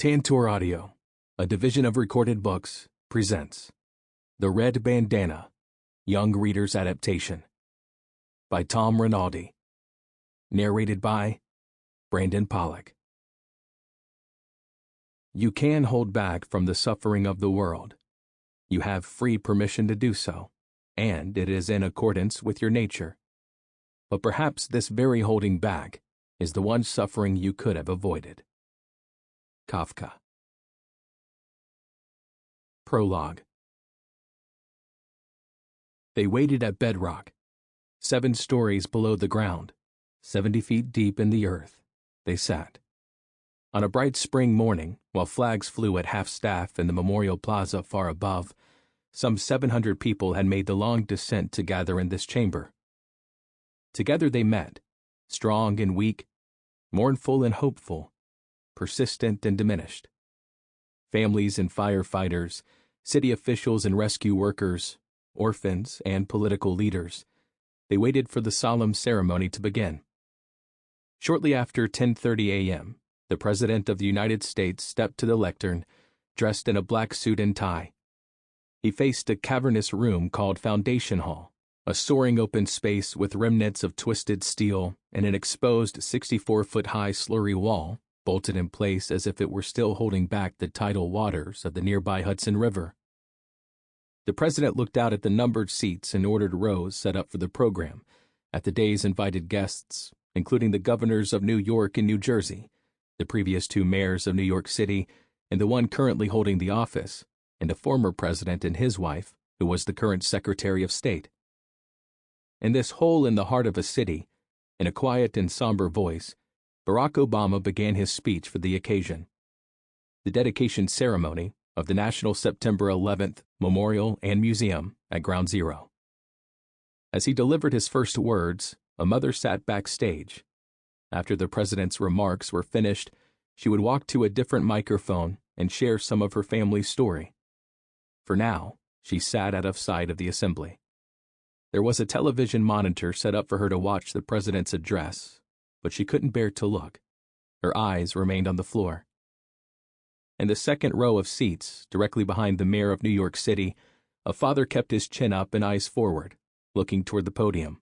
Tantor Audio, a division of Recorded Books, presents The Red Bandanna, Young Reader's Adaptation by Tom Rinaldi. Narrated by Pollock. You can hold back from the suffering of the world. You have free permission to do so, and it is in accordance with your nature. But perhaps this very holding back is the one suffering you could have avoided. Kafka. Prologue. They waited at bedrock, 7 stories below the ground, 70 feet deep in the earth. They sat. On a bright spring morning, while flags flew at half-staff in the Memorial Plaza far above, some 700 people had made the long descent to gather in this chamber. Together they met, strong and weak, mournful and hopeful, persistent and diminished. Families and firefighters, city officials and rescue workers, orphans and political leaders, they waited for the solemn ceremony to begin. Shortly after 10:30 a.m., the President of the United States stepped to the lectern, dressed in a black suit and tie. He faced a cavernous room called Foundation Hall, a soaring open space with remnants of twisted steel and an exposed 64-foot-high slurry wall, bolted in place as if it were still holding back the tidal waters of the nearby Hudson River. The president looked out at the numbered seats and ordered rows set up for the program, at the day's invited guests, including the governors of New York and New Jersey, the previous 2 mayors of New York City, and the one currently holding the office, and a former president and his wife, who was the current Secretary of State. In this hole in the heart of a city, in a quiet and somber voice, Barack Obama began his speech for the occasion. The dedication ceremony of the National September 11th Memorial and Museum at Ground Zero. As he delivered his first words, a mother sat backstage. After the president's remarks were finished, she would walk to a different microphone and share some of her family's story. For now, she sat out of sight of the assembly. There was a television monitor set up for her to watch the president's address, but she couldn't bear to look. Her eyes remained on the floor. In the second row of seats, directly behind the mayor of New York City, a father kept his chin up and eyes forward, looking toward the podium.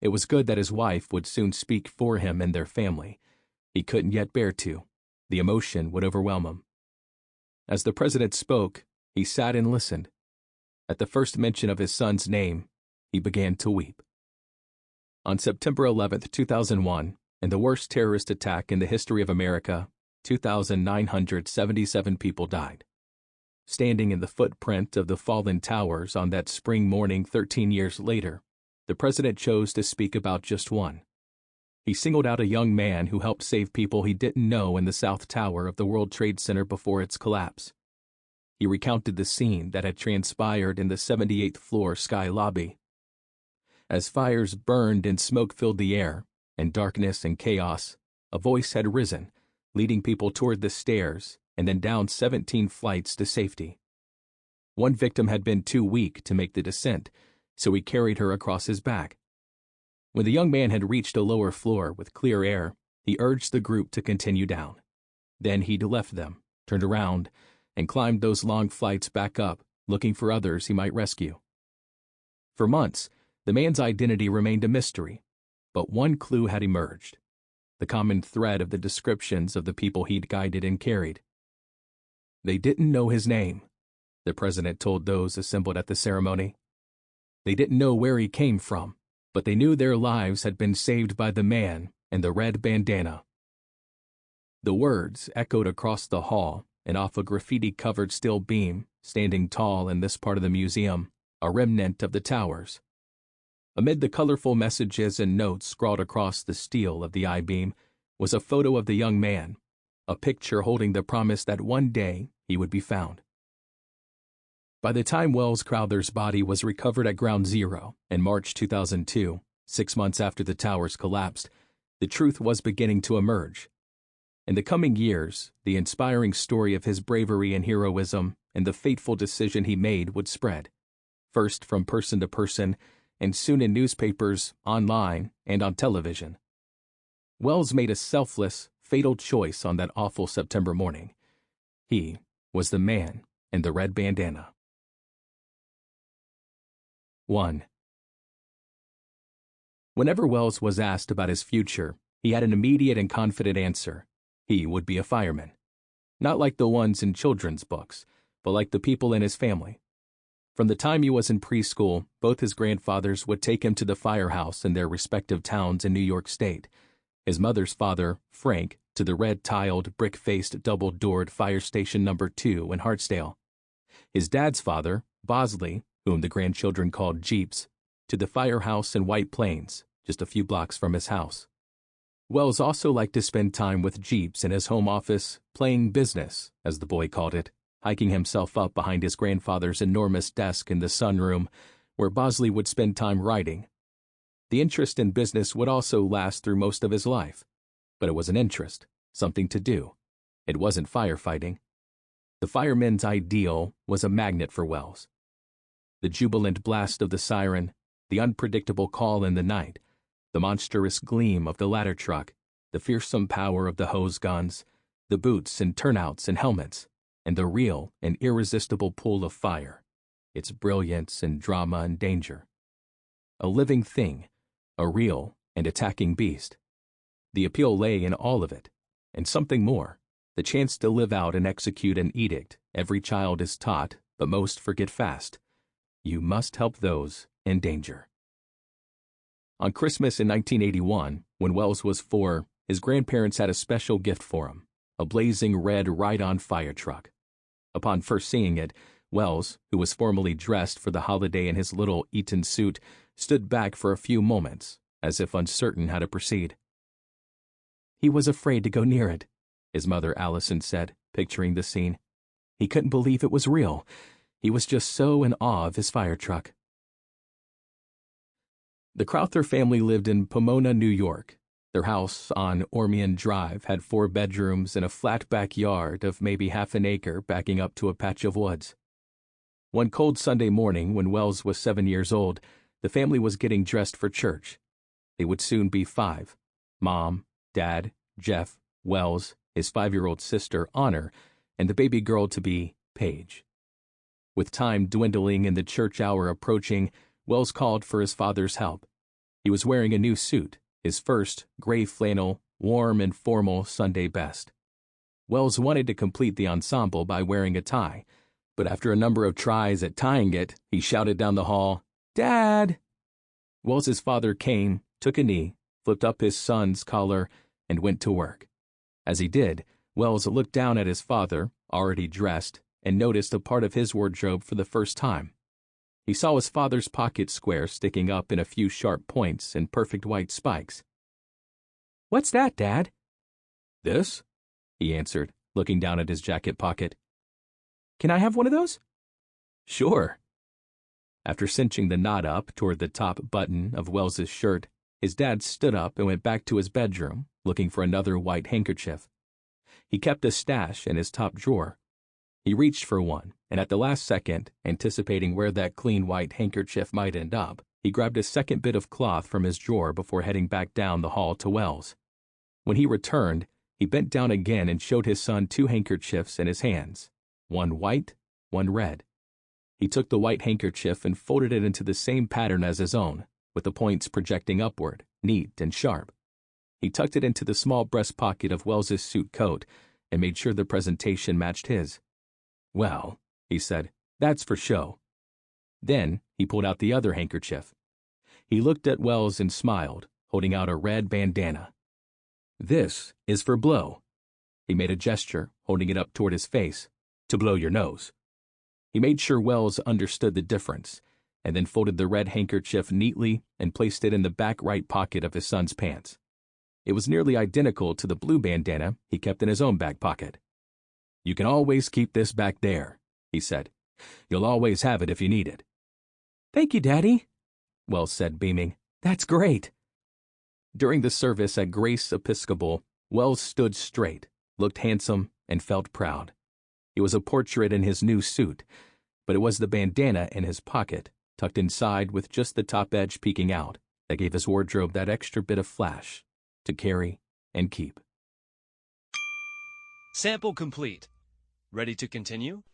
It was good that his wife would soon speak for him and their family. He couldn't yet bear to. The emotion would overwhelm him. As the president spoke, he sat and listened. At the first mention of his son's name, he began to weep. On September 11, 2001, in the worst terrorist attack in the history of America, 2,977 people died. Standing in the footprint of the fallen towers on that spring morning 13 years later, the president chose to speak about just one. He singled out a young man who helped save people he didn't know in the South Tower of the World Trade Center before its collapse. He recounted the scene that had transpired in the 78th floor sky lobby. As fires burned and smoke filled the air, and darkness and chaos, a voice had risen, leading people toward the stairs and then down 17 flights to safety. One victim had been too weak to make the descent, so he carried her across his back. When the young man had reached a lower floor with clear air, he urged the group to continue down. Then he'd left them, turned around, and climbed those long flights back up, looking for others he might rescue. For months, the man's identity remained a mystery, but one clue had emerged, the common thread of the descriptions of the people he'd guided and carried. They didn't know his name, the president told those assembled at the ceremony. They didn't know where he came from, but they knew their lives had been saved by the man in the red bandana. The words echoed across the hall and off a graffiti-covered steel beam standing tall in this part of the museum, a remnant of the towers. Amid the colorful messages and notes scrawled across the steel of the I-beam was a photo of the young man, a picture holding the promise that one day he would be found. By the time Wells Crowther's body was recovered at Ground Zero in March 2002, 6 months after the towers collapsed, the truth was beginning to emerge. In the coming years, the inspiring story of his bravery and heroism and the fateful decision he made would spread, first from person to person, and soon in newspapers, online, and on television. Wells made a selfless, fatal choice on that awful September morning. He was the man in the red bandana. 1. Whenever Wells was asked about his future, he had an immediate and confident answer. He would be a fireman. Not like the ones in children's books, but like the people in his family. From the time he was in preschool, both his grandfathers would take him to the firehouse in their respective towns in New York State. His mother's father, Frank, to the red-tiled, brick-faced, double-doored Fire Station No. 2 in Hartsdale. His dad's father, Bosley, whom the grandchildren called Jeeps, to the firehouse in White Plains, just a few blocks from his house. Wells also liked to spend time with Jeeps in his home office, playing business, as the boy called it, hiking himself up behind his grandfather's enormous desk in the sunroom, where Bosley would spend time writing. The interest in business would also last through most of his life, but it was an interest, something to do. It wasn't firefighting. The fireman's ideal was a magnet for Wells. The jubilant blast of the siren, the unpredictable call in the night, the monstrous gleam of the ladder truck, the fearsome power of the hose guns, the boots and turnouts and helmets, and the real and irresistible pull of fire, its brilliance and drama and danger. A living thing, a real and attacking beast. The appeal lay in all of it, and something more, the chance to live out and execute an edict every child is taught, but most forget fast. You must help those in danger. On Christmas in 1981, when Wells was 4, his grandparents had a special gift for him, a blazing red ride-on fire truck. Upon first seeing it, Wells, who was formally dressed for the holiday in his little Eton suit, stood back for a few moments, as if uncertain how to proceed. He was afraid to go near it, his mother Allison said, picturing the scene. He couldn't believe it was real. He was just so in awe of his fire truck. The Crowther family lived in Pomona, New York. Their house on Ormian Drive had 4 bedrooms and a flat backyard of maybe half an acre backing up to a patch of woods. One cold Sunday morning, when Wells was 7 years old, the family was getting dressed for church. They would soon be 5. Mom, Dad, Jeff, Wells, his 5-year-old sister, Honor, and the baby girl to be Paige. With time dwindling and the church hour approaching, Wells called for his father's help. He was wearing a new suit, his first gray flannel, warm and formal Sunday best. Wells wanted to complete the ensemble by wearing a tie, but after a number of tries at tying it, he shouted down the hall, "Dad!" Wells's father came, took a knee, flipped up his son's collar, and went to work. As he did, Wells looked down at his father, already dressed, and noticed a part of his wardrobe for the first time. He saw his father's pocket square sticking up in a few sharp points and perfect white spikes. "What's that, Dad?" "This?" he answered, looking down at his jacket pocket. "Can I have one of those?" "Sure." After cinching the knot up toward the top button of Wells's shirt, his dad stood up and went back to his bedroom, looking for another white handkerchief. He kept a stash in his top drawer. He reached for one, and at the last second, anticipating where that clean white handkerchief might end up, he grabbed a second bit of cloth from his drawer before heading back down the hall to Wells. When he returned, he bent down again and showed his son 2 handkerchiefs in his hands, one white, one red. He took the white handkerchief and folded it into the same pattern as his own, with the points projecting upward, neat and sharp. He tucked it into the small breast pocket of Wells's suit coat and made sure the presentation matched his. "Well," he said, "that's for show." Then he pulled out the other handkerchief. He looked at Wells and smiled, holding out a red bandana. "This is for blow." He made a gesture, holding it up toward his face, "to blow your nose." He made sure Wells understood the difference, and then folded the red handkerchief neatly and placed it in the back right pocket of his son's pants. It was nearly identical to the blue bandana he kept in his own back pocket. "You can always keep this back there," he said. "You'll always have it if you need it." "Thank you, Daddy," Wells said, beaming. "That's great." During the service at Grace Episcopal, Wells stood straight, looked handsome, and felt proud. It was a portrait in his new suit, but it was the bandana in his pocket, tucked inside with just the top edge peeking out, that gave his wardrobe that extra bit of flash to carry and keep. Sample complete. Ready to continue?